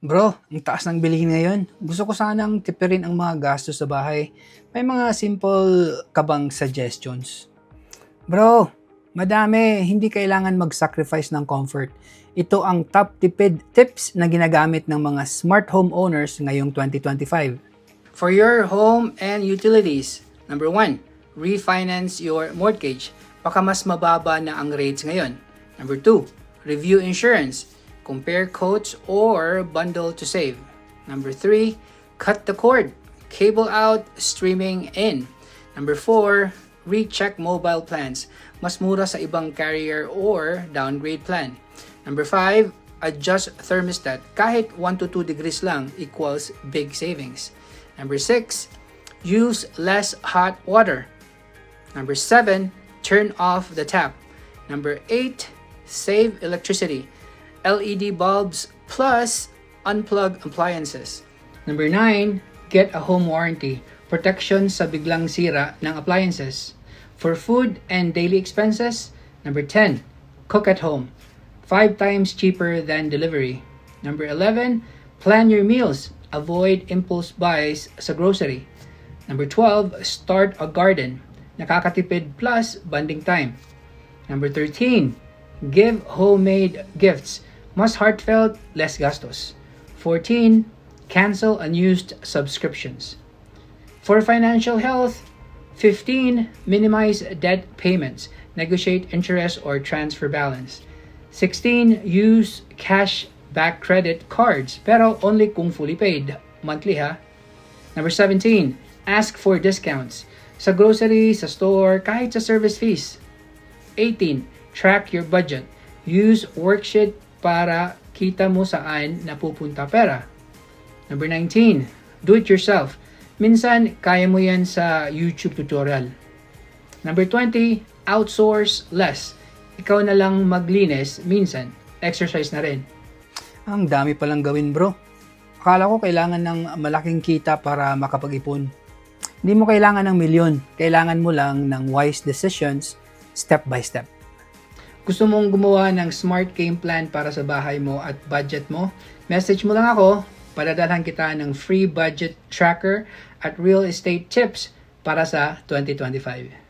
Bro, ang taas ng bilihin ngayon. Gusto ko sanang tipirin ang mga gastos sa bahay. May mga simple ka bang suggestions? Bro, madami. Hindi kailangan mag-sacrifice ng comfort. Ito ang top tipid tips na ginagamit ng mga smart home owners ngayong 2025. For your home and utilities, number 1, refinance your mortgage. Baka mas mababa na ang rates ngayon. Number 2, review insurance. Compare quotes or bundle to save. Number 3, cut the cord. Cable out, streaming in. Number 4, recheck mobile plans. Mas mura sa ibang carrier or downgrade plan. Number 5, adjust thermostat. Kahit 1 to 2 degrees lang equals big savings. Number 6, use less hot water. Number 7, turn off the tap. Number 8, save electricity. LED bulbs plus unplug appliances. Number 9, get a home warranty. Protection sa biglang sira ng appliances. For food and daily expenses, number 10, cook at home. 5 times cheaper than delivery. Number 11, plan your meals. Avoid impulse buys sa grocery. Number 12, start a garden. Nakakatipid plus bonding time. Number 13, give homemade gifts. Mas heartfelt, less gastos. 14, cancel unused subscriptions. For financial health, 15, minimize debt payments. Negotiate interest or transfer balance. 16, use cash back credit cards, pero only kung fully paid. Monthly ha. Number 17, ask for discounts. Sa grocery, sa store, kahit sa service fees. 18, track your budget. Use worksheet para kita mo saan napupunta pera. Number 19, do it yourself. Minsan, kaya mo yan sa YouTube tutorial. Number 20, outsource less. Ikaw na lang maglinis, minsan, exercise na rin. Ang dami palang gawin, bro. Akala ko kailangan ng malaking kita para makapag-ipon. Hindi mo kailangan ng milyon. Kailangan mo lang ng wise decisions, step by step. Gusto mong gumawa ng smart game plan para sa bahay mo at budget mo? Message mo lang ako, padadalhan kita ng free budget tracker at real estate tips para sa 2025.